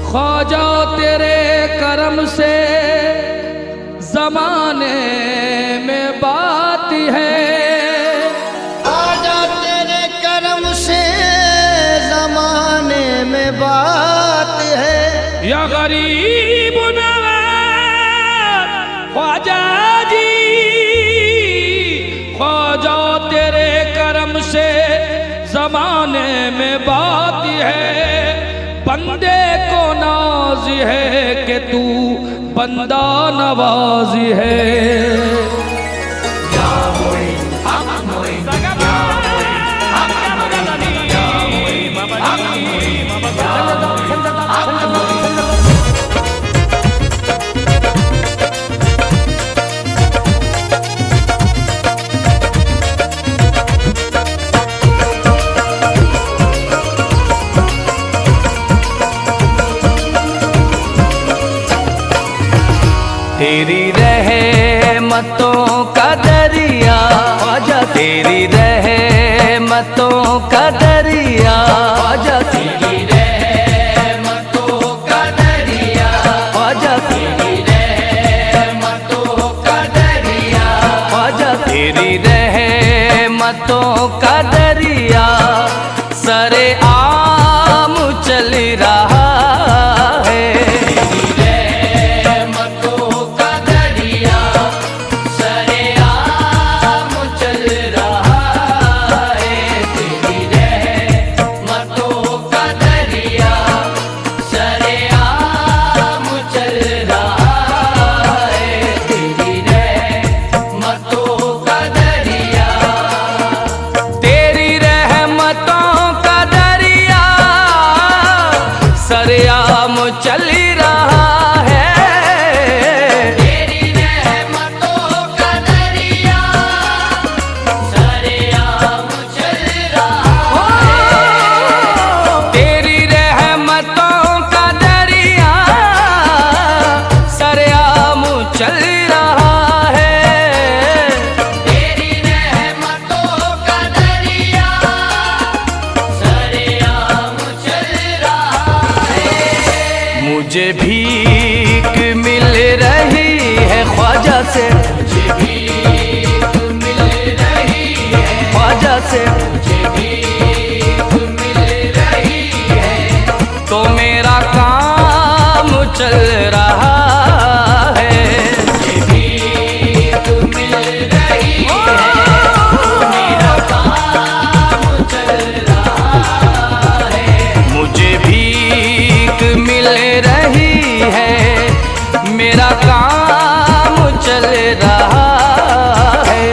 ख्वाजा तेरे करम से जमाने में बात है, ख्वाजा तेरे करम से जमाने में बात है। या गरीब नवाज ख्वाजा जी, ख्वाजा तेरे करम से जमाने में बात है। बंदे को नाज है कि तू बंदा नवाज है। तेरी रहमतों का दरिया ख्वाजा, तेरी रहमतों का दरिया ख्वाजा, तेरी रहमतों का दरिया ख्वाजा, तेरी रहमतों का दरिया ख्वाजा, तेरी रहमतों का दरिया सरे आम चल रहा है। चल रहा है तेरी रहमतों का दरिया सरेआम चल रहा है। तेरी रहमतों का दरिया सरेआम चल रहा है। तेरी रहमतों का दरिया सरेआम चल रहा है। मुझे भीख मिल रही है ख्वाजा से, मुझे भीख मिल रही है ख्वाजा से, मुझे भीख मिल रही है। तो मेरा काम चल रहा है, मुझे भीख मिल रही है, मेरा काम चल रहा है। मुझे भीख मिल रही है, मेरा काम चल रहा है।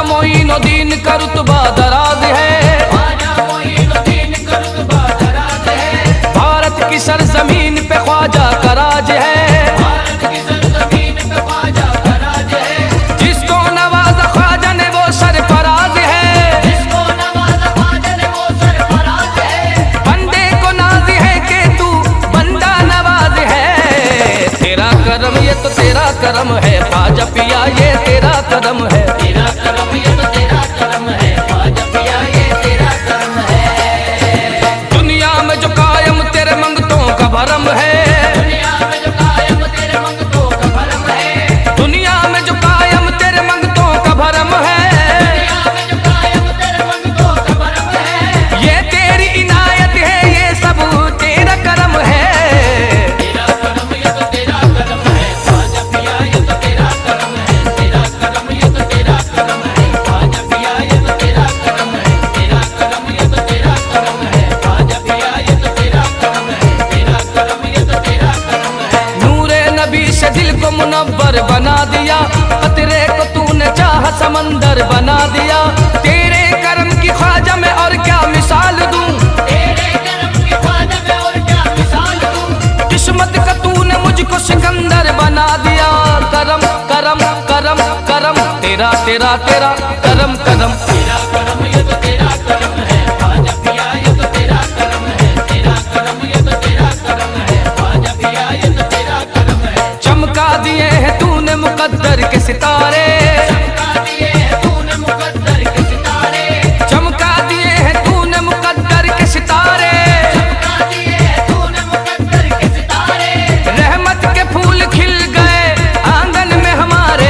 मोइनुद्दीन का रुतबा दराज है, भारत की सरजमीन पे ख्वाजा का राज है। जिसको नवाजा ख्वाजा ने वो सरफराज है, बंदे को नाज है कि तू बंदा नवाज है। तेरा करम ये तो तेरा करम है ख्वाजा पिया, ये तेरा करम है, तेरा करम ये तो तेरा करम है ख्वाजा पिया, ये तेरा करम है। दुनिया में जो कायम तेरे मंगतों का भरम है, दुनिया में जो कायम तेरे मंगतों का भरम है, दुनिया में जो कायम तेरे मंगतों का भरम है, दुनिया में जो कायम तेरे मंगतों का भरम है। ये तेरी इनायत है, ये सब तेरा करम है। तेरा करम ये तो तेरा करम है ख्वाजा पिया, ये तो तेरा करम है, तेरा करम ये तो तेरा करम है ख्वाजा पिया, ये तो तेरा करम है, तेरा करम ये तो तेरा करम है ख्वाजा पिया, ये तो तेरा करम है, तेरा करम ये तो तेरा करम है। नूरे नबी से दिल को मुनव्वर बना दिया, कतरे को तूने चाहा समंदर बना दिया। तेरे करम की ख्वाजा में और क्या मिसाल दूं, तेरे तेरा तेरा तेरा करम करम, तेरा करम ये तो तेरा करम है ख्वाजा पिया, ये तो तेरा करम है, तेरा करम ये तो तेरा करम है ख्वाजा पिया, ये तो तेरा करम है। चमका दिए हैं तूने मुकद्दर के सितारे, चमका दिए हैं तूने मुकद्दर के सितारे, चमका दिए हैं तूने मुकद्दर के सितारे, चमका दिए हैं तूने मुकद्दर के सितारे। रहमत के फूल खिल गए आंगन में हमारे,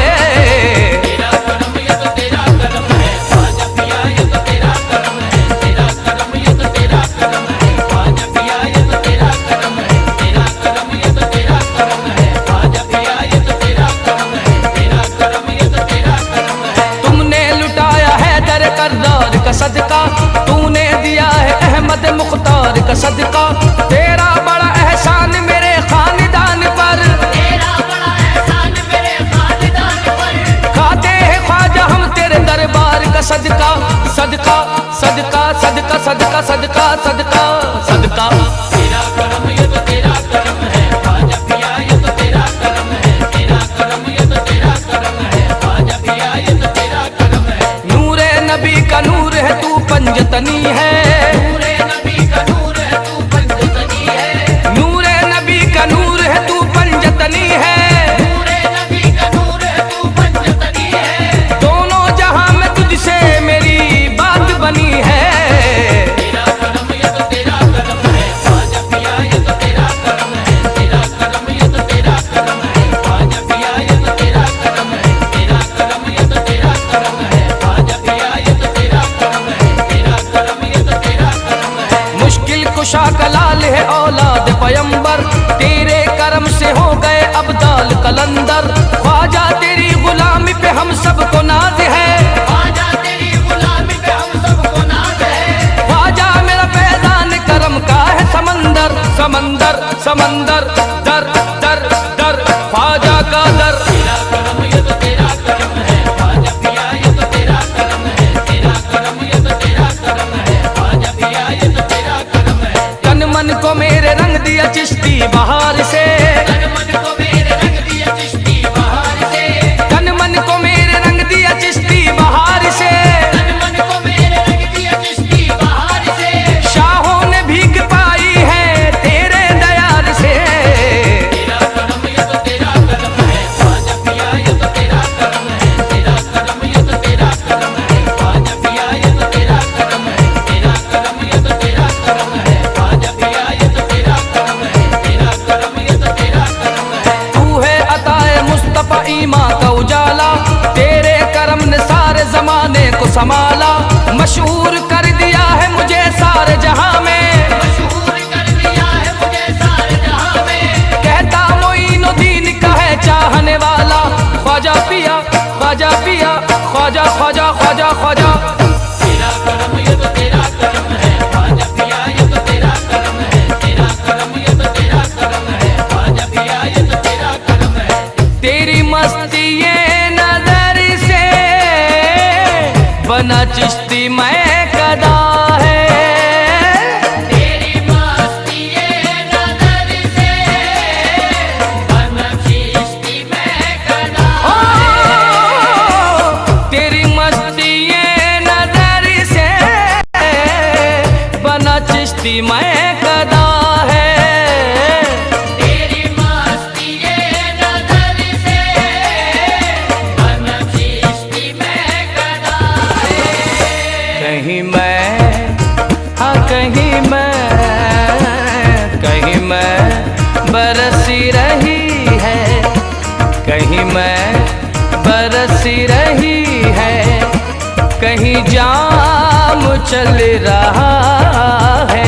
तेरा करम ये तो तेरा करम है ख्वाजा पिया, ये तो तेरा करम है, तेरा करम ये तो तेरा करम है ख्वाजा पिया, ये तो तेरा करम है, तेरा करम ये तो तेरा करम है ख्वाजा पिया, ये तो तेरा करम है, तेरा करम ये तो तेरा करम है। तुमने लुटाया है दर करदार का सदका, तूने दिया है अहमद मुख्तार का सदका, तेरा बड़ा एहसान मेरे खानदान पर, तेरा बड़ा एहसान मेरे खानदान पर। खाते हैं ख्वाजा हम तेरे दरबार का सदका, सदका सदका सदका सदका सदका सदका सदका। तेरा करम ये तो तेरा करम है ख्वाजा पिया, ये तो तेरा करम है, तेरा करम ये तो तेरा करम है ख्वाजा पिया, ये तो तेरा करम है। नूरे नबी का नूर है तू पंजतनी है, नूरे नबी का नूर है तू पंजतनी है, नूरे नबी का नूर है तू पंजतनी है, नूरे नबी का नूर है तू पंजतनी है। दोनों जहां में तुझसे मेरी बात बनी है, तेरा करम ये तो तेरा करम है ख्वाजा पिया, ये तो तेरा करम है, तेरा करम ये तो तेरा करम है ख्वाजा पिया, ये तो तेरा करम है, तेरा करम ये तो तेरा करम है ख्वाजा पिया, ये तो तेरा करम है, तेरा करम ये तो तेरा करम है। मुश्किल कुशा कलाल है औलाद पैगंबर, तेरे करम से हो गए अब्दाल कलंदर। ख्वाजा तेरी गुलामी पे हम सबको नाज है, ख्वाजा तेरी गुलामी पे हम सबको नाज है। ख्वाजा मेरा फैजान करम का है समंदर, समंदर समंदर दर दर दर ख्वाजा का दर। तेरा करम ये तो तेरा करम है ख्वाजा पिया, ये तो तेरा करम है, तेरा करम ये तो तेरा करम है ख्वाजा पिया, ये तो तेरा करम है। तन मन को मेरे रंग दिया चिश्ती बहार से, तन मन को मेरे रंग दिया चिश्ती बहार से, तन मन को मेरे रंग दिया चिश्ती बहार से, तन मन को मेरे रंग दिया चिश्ती बहार से। शाहों ने भीग पाई है तेरे दयार से, तेरा करम ये तो तेरा करम है ख्वाजा पिया, ये तो तेरा करम है, तेरा करम ये तो तेरा करम है ख्वाजा पिया, ये तो तेरा करम है, तेरा करम ये तो तेरा करम है ख्वाजा पिया, ये तो तेरा करम है, तेरा करम ये तो तेरा करम है। तू है अताए मुस्तफा ईमा का उजाला, तेरे करम ने सारे जमाने को संभाला। मशहूर कर दिया है मुझे सारे जहां में, मशहूर कर दिया है मुझे सारे जहां में। कहता मोइनुद्दीन का है चाहने वाला, ख्वाजा पिया ख्वाजा पिया ख्वाजा ख्वाजा ख्वाजा ख्वाजा। तेरा करम ये तो तेरा करम है ख्वाजा पिया, ये तो तेरा करम है, तेरा करम ये तो तेरा करम है ख्वाजा पिया, ये तो तेरा करम है। तेरी मस्ती ये नजर से बना चिश्ती मैं कदा है, तेरी मस्ती ये नजर से बना चिश्ती मैं कदा है, तेरी मस्ती ये नजर से बना चिश्ती मैं कदा है, तेरी मस्ती ये नजर से बना चिश्ती मैं कदा है। कहीं मैं हाँ कहीं मैं बरसी रही है, कहीं मैं बरसी रही है, कहीं जाम चल रहा है।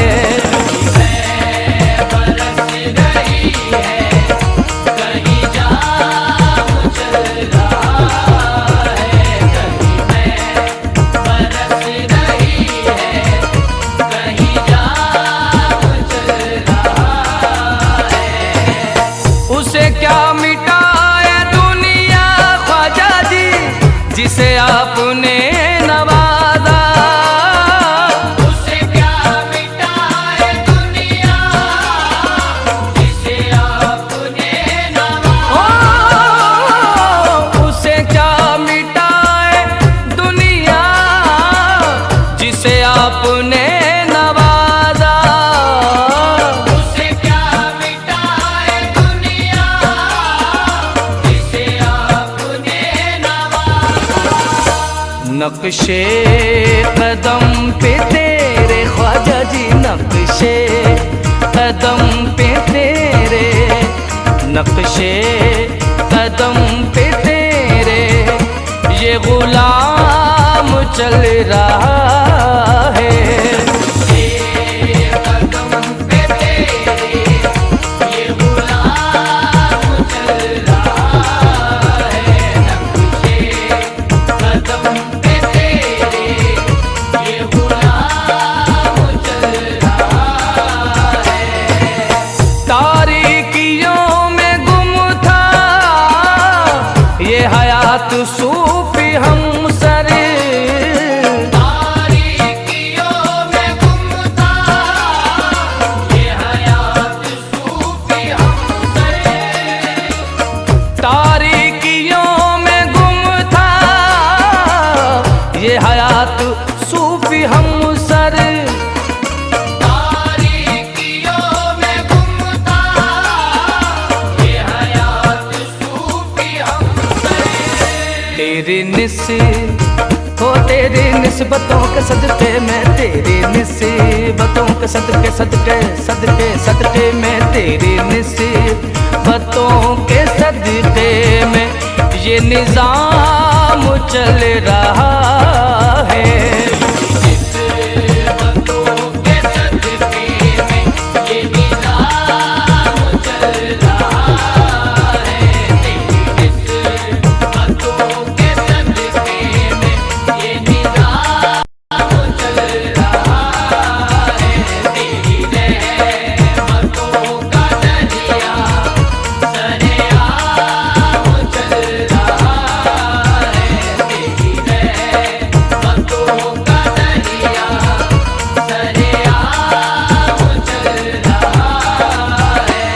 उसे क्या मिटाए दुनिया ख्वाजा जी, जिसे आपने नवाजा। उसे क्या मिटाए दुनिया, जिसे आपने नवाजा। उसे क्या मिटाए नक्शे कदम पे तेरे ख्वाजा जी, नक्शे कदम पे तेरे, नक्शे कदम पे तेरे ये गुलाम चल रहा है। कदम पे तेरे ये गुलाम चल रहा है, नक्शे कदम पे तेरे ये गुलाम चल रहा है। तारीकियों में गुम था ये हयात सूफी हमसर, तारीकियों में गुम था ये हयात सूफी हमसर, तारीकियों में गुम था ये हयात सूफी हमसर, तारीकियों में गुम था ये हयात सूफी हमसर। तेरी तेरी निस्बतों के सदके में, तेरी निस्बतों के सदके सदके सदके सदके में, तेरी निस्बतों के सदके में ये निजाम चल रहा है। निस्बतों के सदके में ये निजाम चल रहा है, तेरी निस्बतों के सदके में ये निजाम चल रहा है, तेरी रहमतों का दरिया सरेआम चल रहा है, तेरी रहमतों का दरिया सरेआम चल रहा है।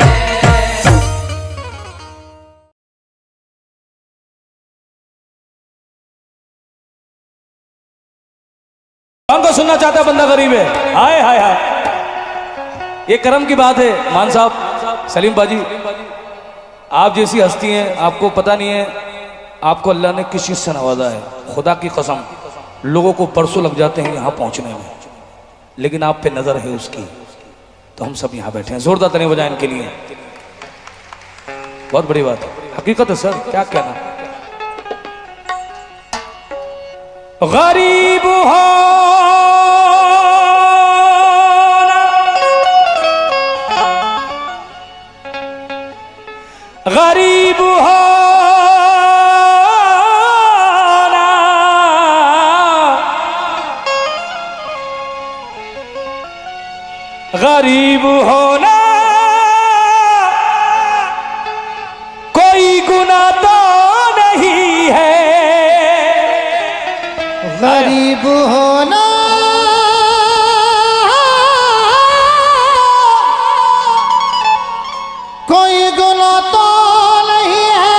कौन को सुनना चाहता है बंदा गरीब है? हाय हाय हाय, ये करम की बात है। मान साहब, सलीम बाजी, आप जैसी हस्ती हैं, आपको पता नहीं है आपको अल्लाह ने किस चीज से नवाजा है। खुदा की कसम, लोगों को परसों लग जाते हैं यहाँ पहुंचने में, लेकिन आप पे नजर है उसकी, तो हम सब यहाँ बैठे हैं। जोरदार तालियां बजाएं इनके लिए, बहुत बड़ी बात है, हकीकत है सर, क्या कहना। गरीब हो गरीब हो गरीब होना कोई गुनाह तो नहीं है, गरीब होना कोई गुनाह तो नहीं है।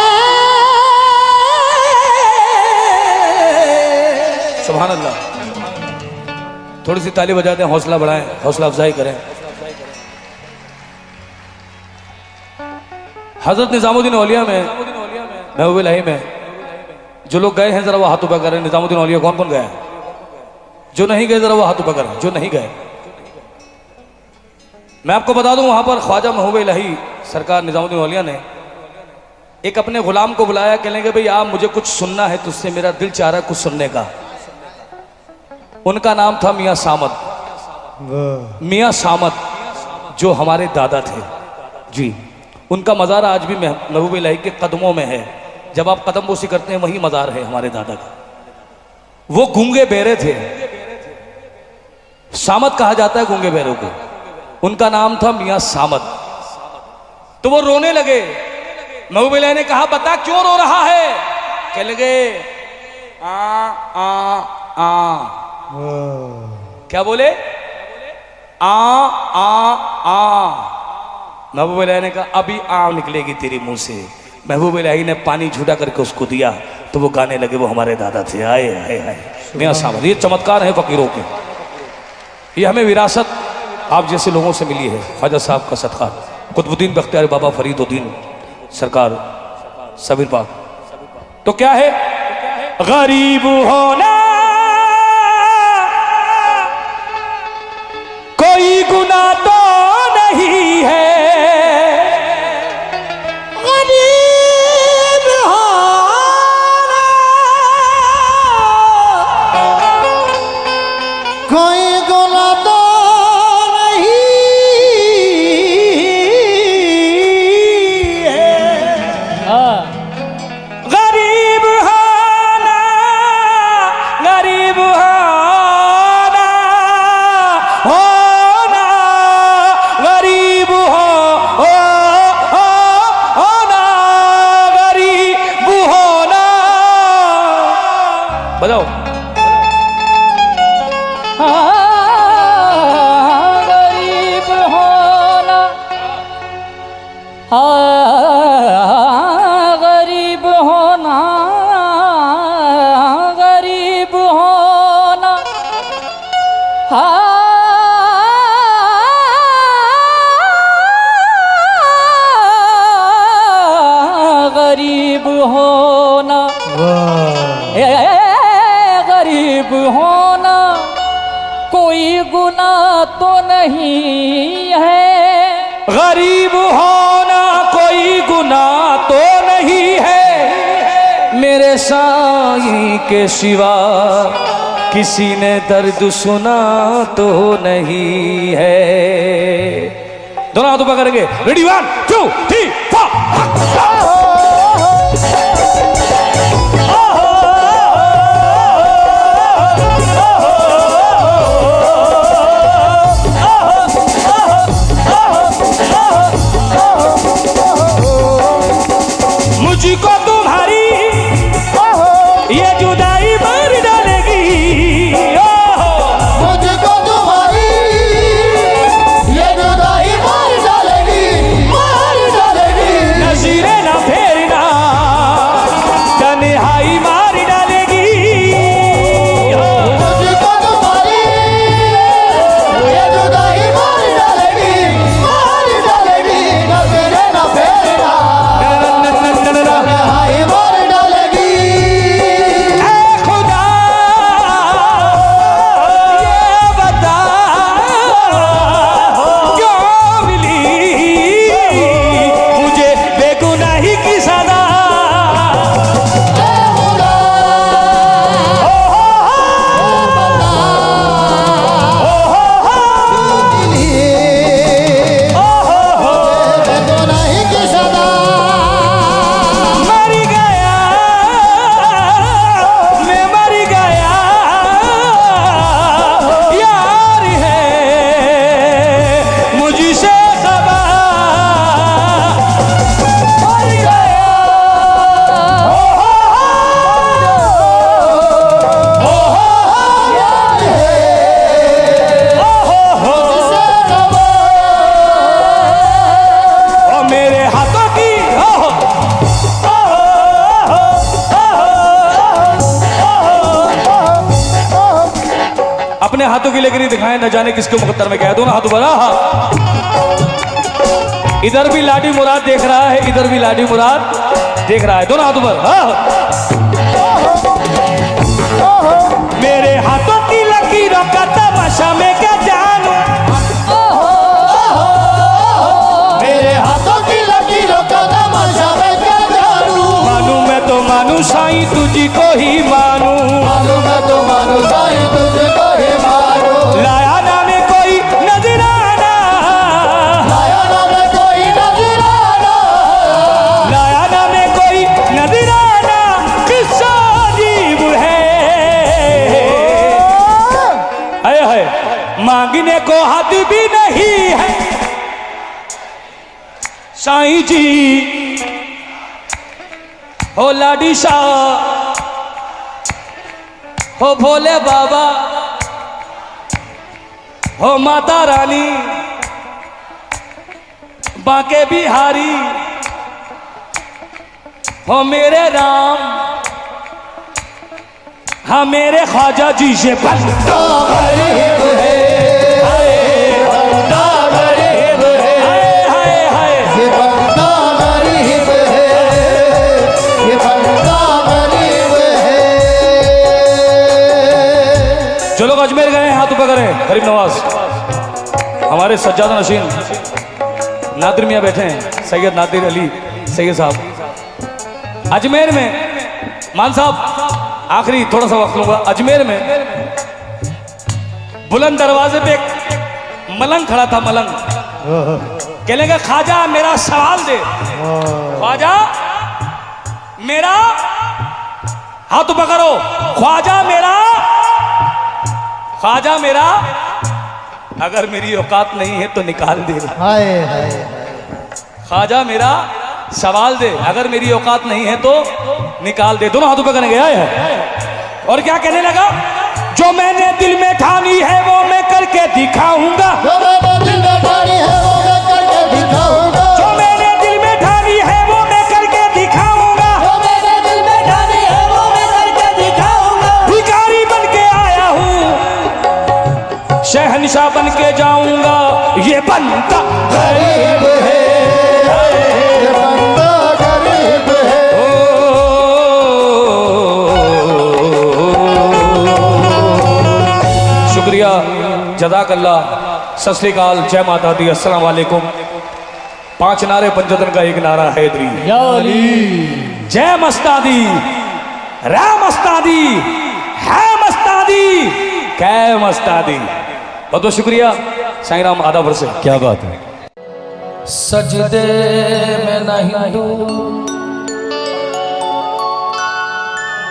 सुभान अल्लाह। थोड़ी सी ताली बजा दें, हौसला बढ़ाएं, हौसला अफजाई करें। हजरत निजामुद्दीन औलिया में, महबूब इलाही में जो लोग गए हैं जरा वो हाथ ऊपर करें। निजामुद्दीन औलिया कौन कौन गया है? जो नहीं गए जरा वो हाथ ऊपर करें, जो नहीं गए। मैं आपको बता दूं, वहां पर ख्वाजा महबूब इलाही सरकार निजामुद्दीन औलिया ने एक अपने गुलाम को बुलाया, कहने भाई आप मुझे कुछ सुनना है तुझसे, मेरा दिल चाह रहा है कुछ सुनने का। उनका नाम था मियां सामद। मियां सामद जो हमारे दादा थे जी, उनका मज़ार आज भी महबूब इलाही के कदमों में है। जब आप कदम बोसी करते हैं वही मज़ार है हमारे दादा का। वो गूंगे बहरे थे, सामद कहा जाता है गूंगे बहरों को। उनका नाम था मियां सामद। तो वो रोने लगे। महबूब इलाही ने कहा बता क्यों रो रहा है? कह लगे आ आ आ। क्या बोले? आ आ आ। महबूब इलाही ने कहा अभी आ निकलेगी तेरी मुंह से। महबूब इलाही ने पानी झूठा करके उसको दिया तो वो गाने लगे वो हमारे दादा थे। आए आए आए मियां सामद। ये चमत्कार है फकीरों के, ये हमें विरासत आप जैसे लोगों से मिली है। ख्वाजा साहब का सदका, कुतुबुद्दीन बख्तियार बाबा फरीदुद्दीन सरकार सबीर पाक। तो क्या है? गरीब होना बजाओ। गरीब होना, गरीब होना, गरीब होना, गरीब होना, गरीब होना कोई गुनाह तो नहीं है। गरीब होना कोई गुनाह तो नहीं है, मेरे साईं के सिवा किसी ने दर्द सुना तो नहीं है। दोनों हाथों पर करेंगे, रेडी 1 2 3 4। मुझको तुम्हारी ये जुदाई मार डालेगी, मुझको तुम्हारी ये जुदाई मार डालेगी, मार डालेगी। नज़ीरे ना फेरना तन्हाई मार डालेगी। मुझको तुम्हारी ये जुदाई मार डालेगी, मार डालेगी। नज़ीरे ना फेरना तन्हाई मार डालेगी। ऐ खुदा ये बता क्यों मिली मुझे बेगुनाही की सजा। मर गया मैं मर गया, यार है मुझसे खबा। मर गया ओ मेरे हाथों की अपने हाथों की लेकर दिखाएं, न जाने किसके मुकद्दर में क्या है। दोनों हाथों पर इधर भी लाडी मुराद देख रहा है, इधर भी लाडी मुराद देख रहा है। दोनों हाथों पर मेरे हाथों की लकीरों का तमाशा में क्या जानूं, मेरे हाथों की लकीरों का तमाशा मैं क्या जानूं। मानूं मैं तो मानूं साईं तुझी को ही मानूं। मानूं मैं तो मानूं साईं तुझको ही मानूं। लाया ना में कोई नजराना, लाया ना मैं कोई नजराना, लाया ना में कोई नजराना, किस्सा अजीब है। हाय हाय मांगने को हाथ भी नहीं है साईं जी। हो लाडी शाह हो भोले बाबा हो माता रानी बांके बिहारी हो मेरे राम, हाँ मेरे ख्वाजा जी से बंदा गरीब है, बंदा गरीब है। हाय हाय ये बंदा गरीब है, ये बंदा गरीब है। जो लोग अजमेर गए हैं हाथ ऊपर करें। गरीब नवाज हमारे सज्जादा नशीन नादिर मियाँ बैठे हैं, सैयद नादिर अली सैयद साहब। अजमेर में मान साहब आखिरी थोड़ा सा वक्त लूंगा। अजमेर में बुलंद दरवाजे पे एक मलंग खड़ा था। मलंग कहने का ख्वाजा मेरा सवाल दे, ख्वाजा मेरा हाथ ऊपर करो, ख्वाजा मेरा, ख्वाजा मेरा अगर मेरी औकात नहीं है तो निकाल दे। हाय हाय ख्वाजा मेरा सवाल दे, अगर मेरी औकात नहीं है तो निकाल दे। दोनों हाथों पे करेंगे। आए और क्या कहने लगा, जो मैंने दिल में ठानी है वो मैं करके दिखाऊंगा, जो मैंने दिल में ठानी है वो मैं करके दिखाऊंगा, जो मैंने दिल में ठानी है वो मैं करके दिखाऊंगा, जो मैंने दिल में ठानी है वो मैं करके दिखाऊंगा। भिखारी बन के आया हूँ, शहंशाह बन के जाऊंगा, ये बनता गरीब है, ये बंदा गरीब है। शुक्रिया, जज़ाकल्लाह, सत श्री अकाल, जय माता दी, अस्सलाम वालेकुम। 5 नारे पंचतन का एक नारा हैदरी, या अली, जय मस्तादी, रा मस्तादी, है मस्तादी, कै मस्तादी। बहुत बहुत शुक्रिया साईं राम, आधा वर्ष। क्या बात है। सजदे में न हिंदू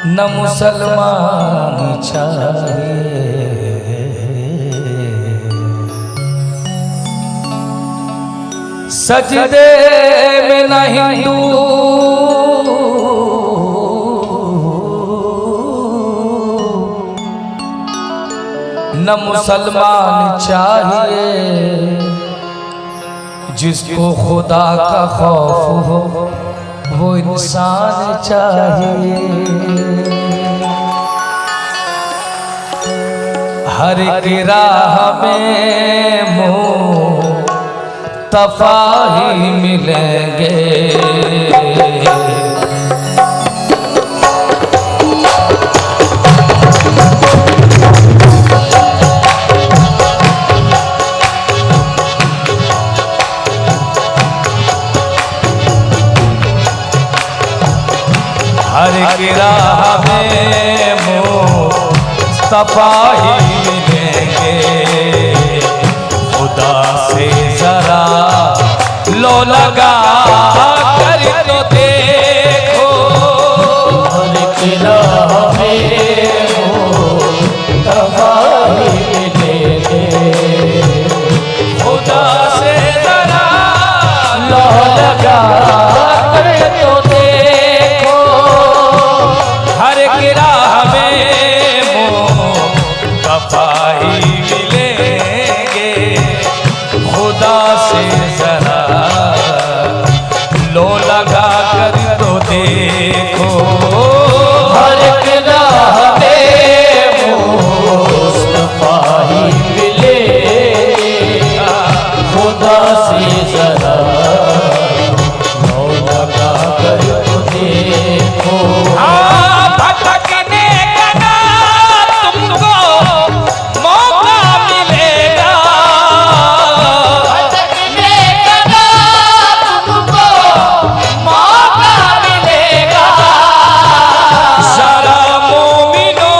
न मुसलमान चाहिए, सजदे में न हिंदू न मुसलमान चाहिए, जिसको खुदा का खौफ हो वो इंसान चाहिए। हर एक राह में मुस्तफा ही मिलेंगे, हर एक राह में मुस्तफा ही मिलेंगे, खुदा से जरा लो लगा कर तो देखो, हर एक राह में मुस्तफा ही मिलेंगे, खुदा से जरा लो लगा कर तो देखो, हर एक राह में मुस्तफा ही मिलेंगे, खुदा से जरा लो लगा कर तो देखो, हर एक राह में मुस्तफा ही मिलेगा, खुदा से जरा लो लगा कर तो देखो। हाँ, भटकने का ना तुमको मौका मिलेगा, भटकने का ना तुमको मौका मिलेगा, सारा मोमिनो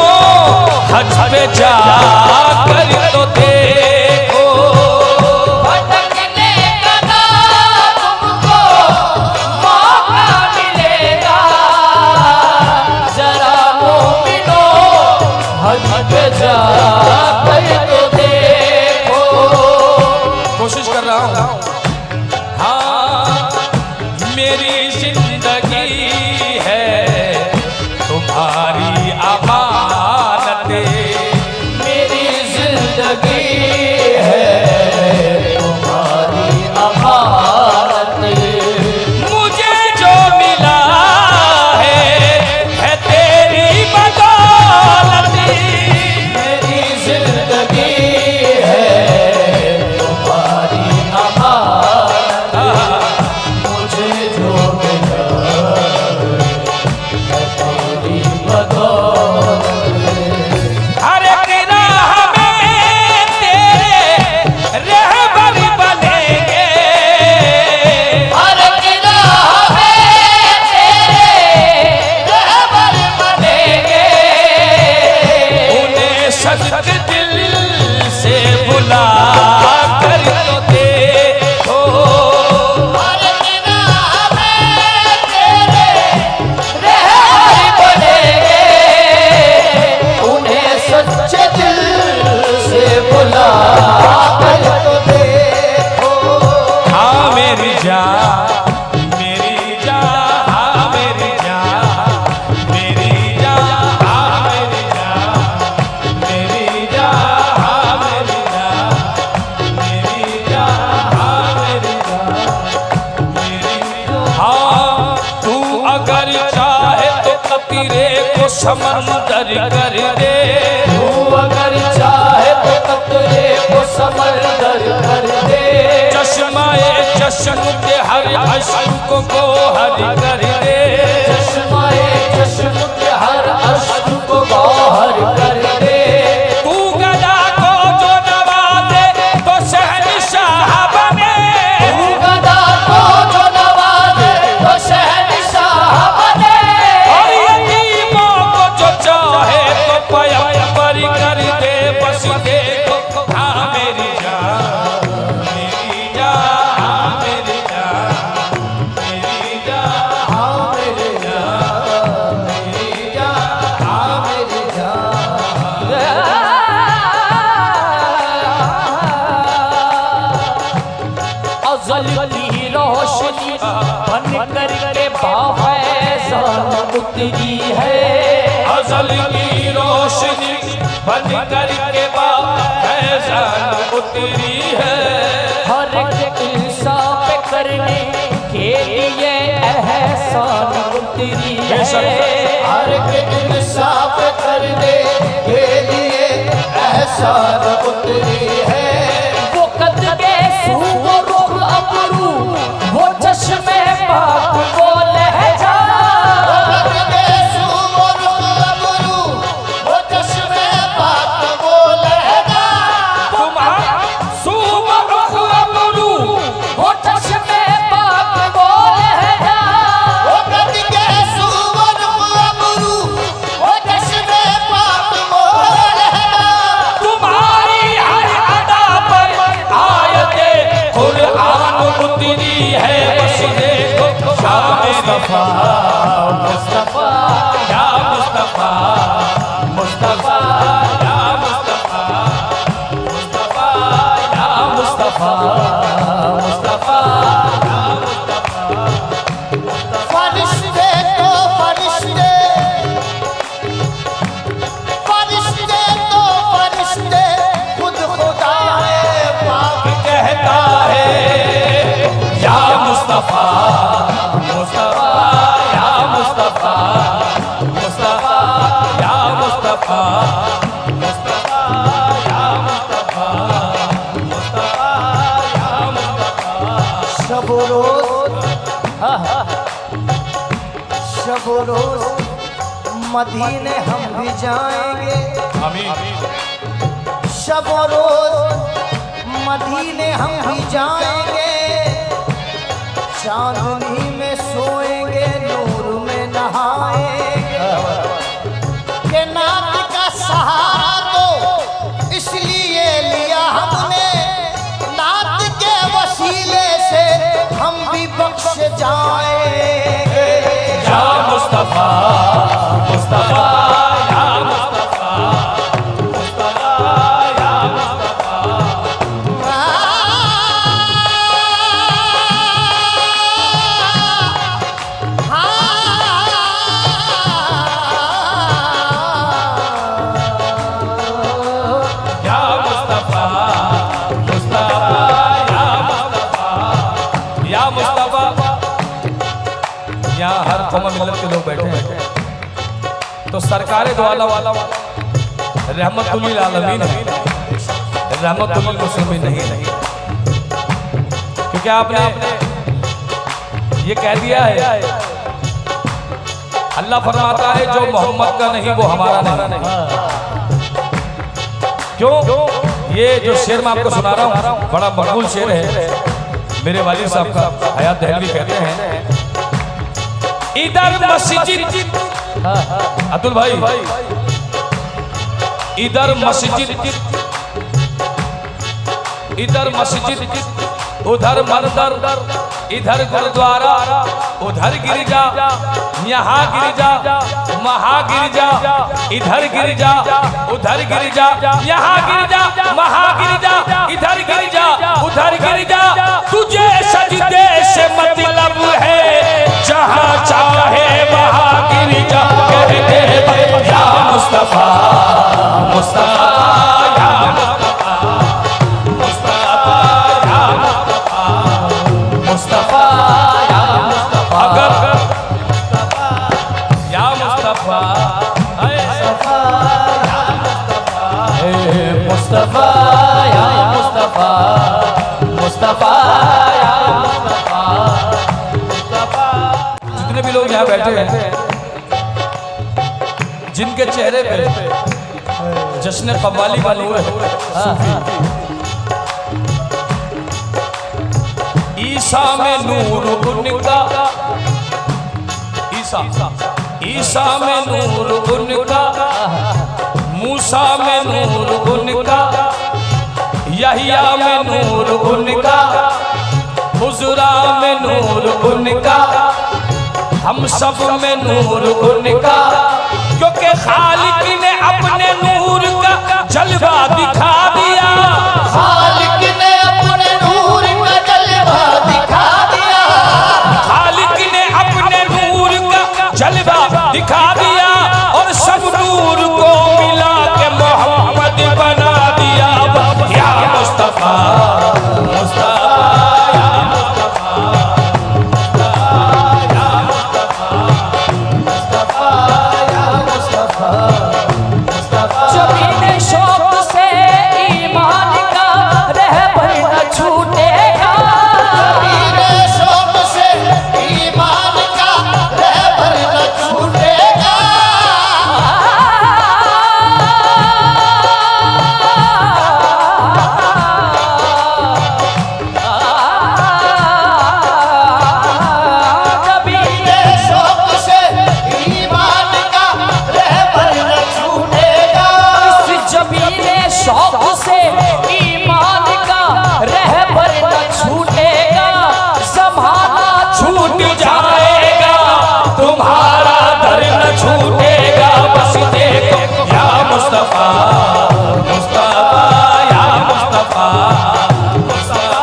हज पे जा कर तो देखो, भटकने का ना तुमको मौका मिलेगा, जरा मोमिनो हज पे जा कर तो देखो। कोशिश कर रहा हूँ। हाँ, मेरी जिंदगी है तुम्हारी अमानत, मेरी समंदर कर दे, तू अगर चाहे तो कतरे को समंदर कर दे, चश्माए चश्म के हर अश्क को हर कर दे, चश्माए चश्म के हर अश्क को गौहर कर दे, तू गदा को जो नवाजे तो शहंशाह बने, तू गदा को जो नवाजे तो शहंशाह बने, और यतीमों को जो चाहे तो पैगंबर कर दे, बस देखो हाँ मेरी जान, मेरी जान, हाँ मेरी जान, मेरी जान, हाँ मेरे जान, मेरी जान, हाँ मेरी जान। अज़ल की रोशनी बन करके बाफ़ैज़ान उतरी है, अज़ल की रोशनी बन करके बाफ़ैज़ान उतरी है, हर एक इंसाफ करने के लिए एहसान उतरी है, हर एक इंसाफ करने के लिए एहसान उतरी है, वो कद के सू वो रुख अबरू, वो चश्मे पाक वो लहजा, वो कद के सू वो रुख अबरू, वो चश्मे पाक वो लहजा, तुम्हारा सुबह अबरू, वो चश्मे पाक वो लहजा, वो कद के सू वो रुख अबरू, वो चश्मे पाक वो लहजा, तुम्हारी हर अदा पर आयते कुरान उतरी है, बस देखो या मुस्तफा, मुस्तफा या मुस्तफा, मुस्तफा, या मुस्तफा, मुस्तफा, या मुस्तफा, मुस्तफा, या मुस्तफा। फरिश्ते तो फरिश्ते, फरिश्ते तो फरिश्ते, खुद खुदा है पाक कहता है या मुस्तफा, मुस्तफा, या मुस्तफा, मुस्तफा, या मुस्तफा, मुस्तफा, या मुस्तफा, मुस्तफा, या मुस्तफा। शब रोज, शब रोज मदीने हम भी जाएंगे, आमीन। शब रोज मदीने हम भी जाएंगे, चांदनी में सोएंगे, नूर में नहाएंगे, के नात का सहारा तो इसलिए लिया हमने, नात के वसीले से हम भी बख्श जाएंगे, या मुस्तफा, मुस्तफा, या मुस्तफा, मुस्तफा, या मुस्तफा। या मुस्तफा, मुस्तफा, या मुस्तफा, या मुस्तफा। यहाँ हर कौम मिल्लत के लोग बैठे हैं, तो सरकार दो आलम रहमतुल्लिल आलमीन है, रहमतुल्लिल मुस्लिमीन नहीं है, क्योंकि आपने ये कह दिया है, अल्लाह फरमाता है जो मोहम्मद का नहीं वो हमारा नहीं। क्यों? ये जो शेर मैं आपको सुना रहा हूँ बड़ा मकबूल शेर है, मेरे वालिद साहब का, हयात दहलवी कहते हैं, इधर मस्जिद, अतुल भाई, इधर मस्जिद, इधर मस्जिद, उधर मंदिर, इधर गुरुद्वारा, उधर गिरजा, यहाँ गिरजा, वहाँ गिरजा, इधर गिरजा, उधर गिरजा, यहाँ गिरजा, वहाँ गिरजा, इधर गिरजा, उधर गिरजा, तुझे सजदे से मतलब है, जहाँ चाहे वहाँ गिरजा, कहते हैं या मुस्तफा, मुस्तफा, या मुस्तफा, मुस्तफा, या मुस्तफा, मुस्तफा, या मुस्तफा, अगर या मुस्तफा, मुस्तफा या मुस्तफा, मुस्तफा या मुस्तफा, मुस्तफा। जितने भी लोग यहाँ बैठे हैं, जिनके चेहरे पे जश्न कव्वाली का नूर है, ईसा में नूर उनका, ईसा में नूर उनका, मूसा में नूर उनका, यहिया में नूर उनका, हुजरा में नूर उनका, हम सब में नूर उनका, क्योंकि खालिक ने अपने नूर का जलवा दिखा दिया, खालिक ने अपने नूर का जलवा दिखा दिया, खालिक ने अपने नूर का जलवा दिखा दिया, और सब नूर को मिला के मोहम्मद बना दिया। या मुस्तफा, मुस्तफा या मुस्तफा, मुस्तफा या मुस्तफा, मुस्तफा। जबीने शौक से ईमान का रहबर न छूटेगा, जबीने शौक से ईमान का रहबर न छूटेगा। जबीने शौक से ईमान का रहबर न छूटेगा, इस जबीने शौक से ईमान का रहबर न छूटेगा। ज़माना छूट जाएगा तुम्हारा दर न छूटेगा, बस देखो या मुस्तफा, मुस्तफा या मुस्तफा, मुस्तफा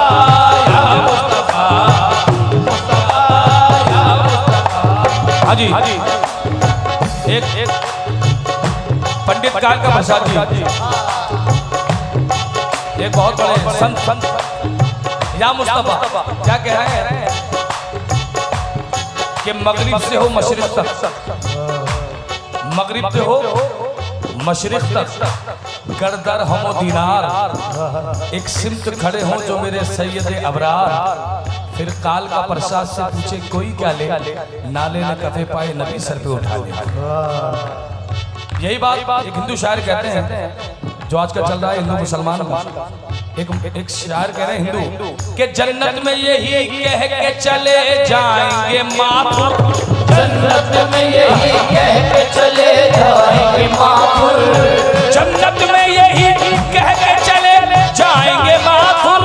या मुस्तफा, मुस्तफा या मुस्तफा। हाजी एक पंडित काका प्रसाद जी, एक बहुत बड़े संत या मुस्तफा क्या कह रहे हैं कि मगरिब से हो मशरिक तक, मगरिब से हो मशरिक तक, गरदर हम दीनार, एक सिमत खड़े हों जो मेरे सैयद अबरार, फिर काल का प्रसाद से पूछे कोई क्या ले, नाले न कफे पाए नबी सर पे उठा ले। यही बात एक हिंदू शायर कहते हैं, जो आजकल चल रहा है हिंदू मुसलमान का। एक शायर कह रहे हैं हिंदू कि जन्नत में यही कह के चले जाएंगे माथुर, जन्नत में यही कह के चले जाएंगे माथुर, जन्नत में यही कह के चले जाएंगे माथुर,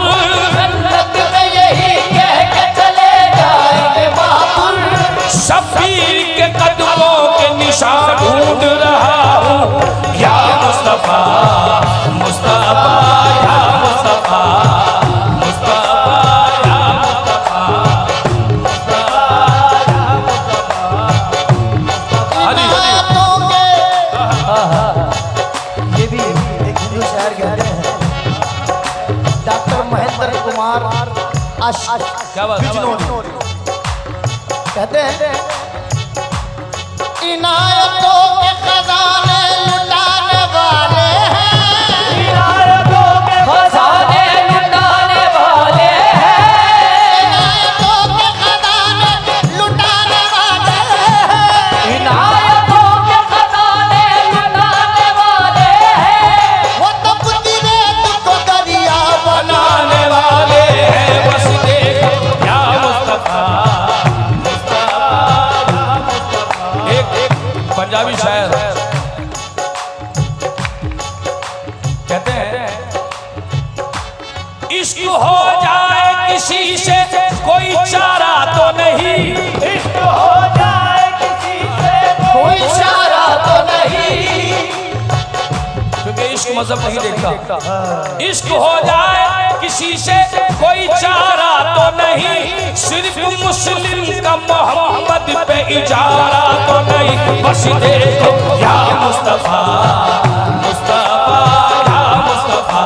जन्नत में यही कह के चले जाएंगे माथुर। शबीर के कदमों के निशान ढूंढ रहा हूँ, या मुस्तफा, मुस्तफा या मुस्तफा, मुस्तफा या मुस्तफा, मुस्तफा या मुस्तफा। हाजी ये भी एक हिंदू शायर कहते हैं, डॉक्टर महेंद्र कुमार क्या बात बिजनौर कहते हैं, इनायतों के खजाने लुटाने वाले हैं, इनायतों के खजाने लुटाने वाले हैं, इनायतों के खजाने लुटाने वाले हैं, इनायतों के खजाने लुटाने वाले हैं। वो तो बुद्धि तुमको दरिया बनाने वाले हैं, बस देखो या मुस्तफा, मुस्तफा या मुस्तफा। एक पंजाबी शायर कहते हैं, इश्क हो जाए किसी से कोई चारा तो नहीं, इश्क हो जाए किसी से कोई चारा तो नहीं, क्योंकि इश्क मजहब नहीं देखता। इश्क हो जाए किसी से कोई चारा तो नहीं, सिर्फ मुस्लिम का मोहम्मद पे इजारा तो नहीं, बस देखो या मुस्तफा, मुस्तफा या मुस्तफा,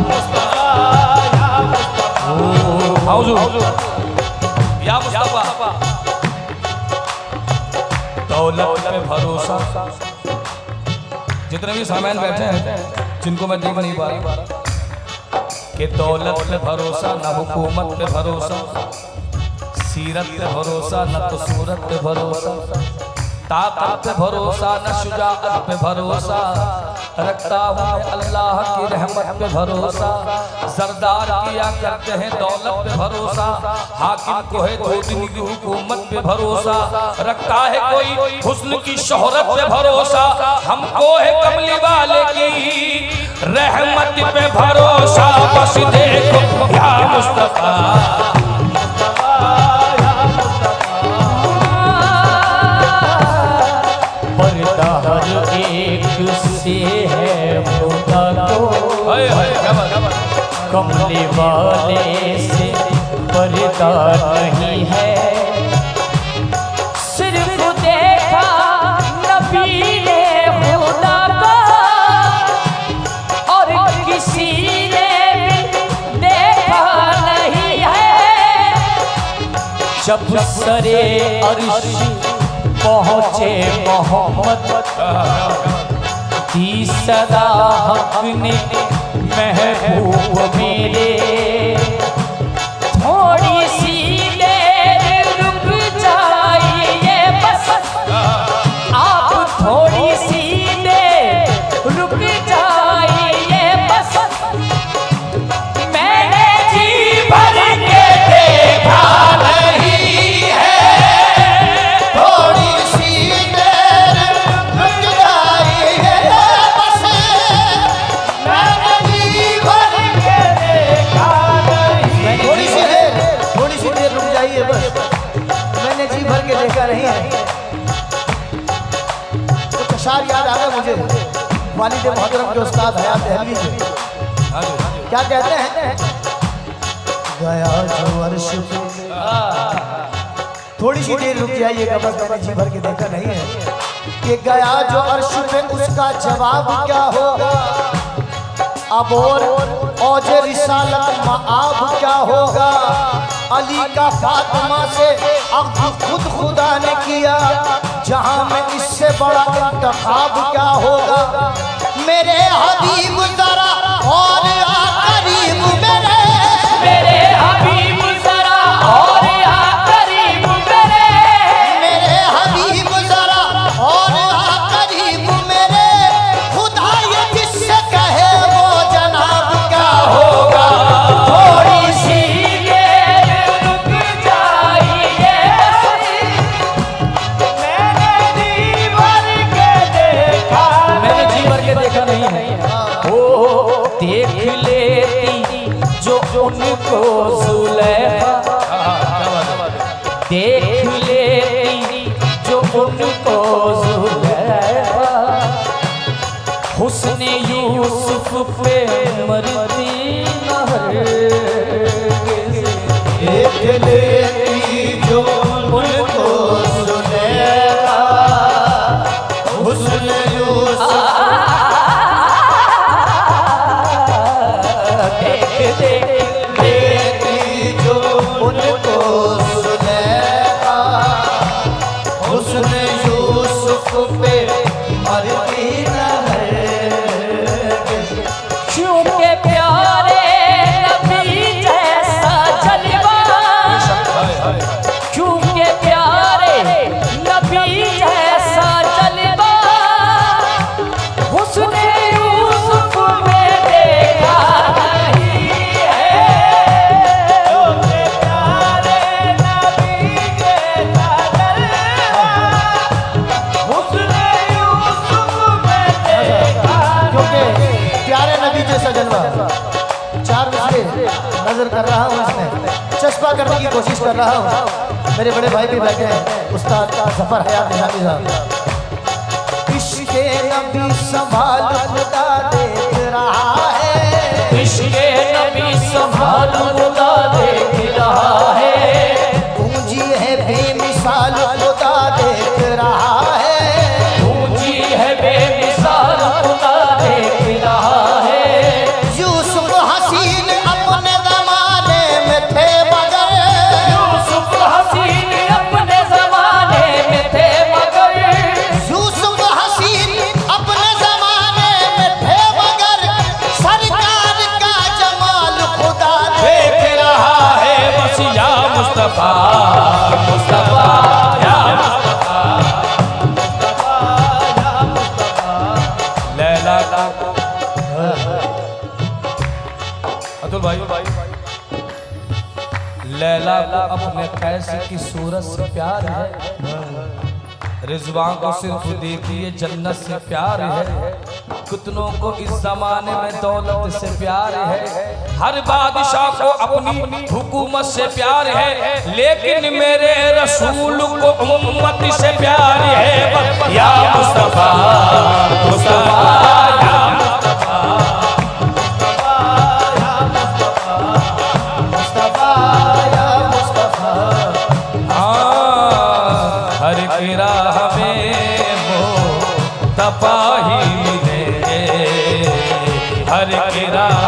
मुस्तफा या मुस्तफा। या मुस्तफा, दौलत पे भरोसा, जितने भी सामान बैठे हैं जिनको मैं देख नहीं पा रहा कि दौलत पे भरोसा न हुकूमत पे भरोसा, सीरत पे भरोसा न तो सूरत पे भरोसा, ताकत पे भरोसा न शुजाअत पे भरोसा, रखता हूँ मैं अल्लाह की रहमत पे भरोसा। सरदार किया करते हैं दौलत पे भरोसा, हाकिम को है 2 दिन की हुकूमत पे भरोसा, रखता है कोई हुस्न की शोहरत पे भरोसा, हमको है कमली वाले की रहमत पे भरोसा। बस देखो या मुस्तफा एक से है खुदा को, कमले वाले से पर्दा नहीं है। सिर्फ देखा नबी ने खुदा को और किसी ने भी देखा नहीं है। जब सरे अर्श पहुँचे मोहम्मद की सदा हक ने महबूब मेरे, थोड़ी सी देर रुक जाइए बस, आप थोड़ी सी देर रुक जाइए बस, मैंने जी भर के देखा नहीं है। थोड़ी सी देर रुक जाइए बस, मैंने जी भर के देखा नहीं। थोड़ी सी देर रुक जाइए बस, मैंने जी भर के देखा नहीं है। कुछ अशार याद आ गए मुझे वालिद मोहतरम के उस्ताद हयात दहलवी के। क्या कहते हैं? गया जो अर्श पे, थोड़ी सी देर रुक जाइएगा बस, मैंने जी भर के देखा नहीं है। कि गया जो अर्श पे उसका जवाब क्या होगा, अब और औजे रिसालत माआब क्या होगा। अली का फातिमा से अक्द खुद खुदा ने किया, जहां में इससे बड़ा इंतखाब क्या होगा। मेरे हबीब जरा और आ करीब, मेरे हबीब जरा और आ करीब मेरे हबीब जरा और आ करीब मेरे, खुदा ये जिससे कहे वो जनाब क्या होगा। थोड़ी सी देर रुक जाइए, मैंने जी भर के देखा नहीं है। ओ देख लेती जो उनको जुलेखा, देख लेती जो उनको जुलेखा, हुस्न यूसुफ पे मरती न हरगिज़। देख लेती जो उनको जुलेखा, हुस्न यूसुफ लेती जो उनको जुलेखा, हुस्न यूसुफ पे मरती न हरगिज़। क्योंकि प्यारे नबी जैसा जलवा, क्योंकि प्यारे नबी जैसा जलवा, हुस्न यूसुफ में देखा नहीं है। क्योंकि प्यारे नबी जैसा जलवा, हुस्न यूसुफ में देखा। क्योंकि प्यारे नबी जैसा जलवा, 4 मिसरे नजर कर रहा हूँ, इसमें चस्पा करने की कोशिश कर रहा हूँ। मेरे बड़े भाई भी बैठे हैं, उस्ताद जफर हयात निजामी साहब। इश्क़े नबी संभाल खुदा देख रहा है, इश्क़े नबी संभाल खुदा देख रहा है। पूंजी है बेमिसाल खुदा देख रहा है, पूंजी है बेमिसाल खुदा देख रहा है। यूसुफ हसीन अपने ज़माने में थे मगर, यूसुफ हसीन अपने ज़माने में थे मगर, यूसुफ हसीन अपने ज़माने में थे मगर, बिल्कुल भाई। लैला को अपने कैसे की सूरत से प्यार है, रिजवान को सिर्फ देखिए जन्नत से प्यार है, कितनों को इस जमाने में दौलत से प्यार है, हर बादशाह को अपनी हुकूमत से प्यार है, लेकिन मेरे रसूल को उम्मत से प्यार है। या मुस्तफा मुस्तफा या मुस्तफा मुस्तफा या मुस्तफा, हर की राह में वो तपाही मिले, हर की राह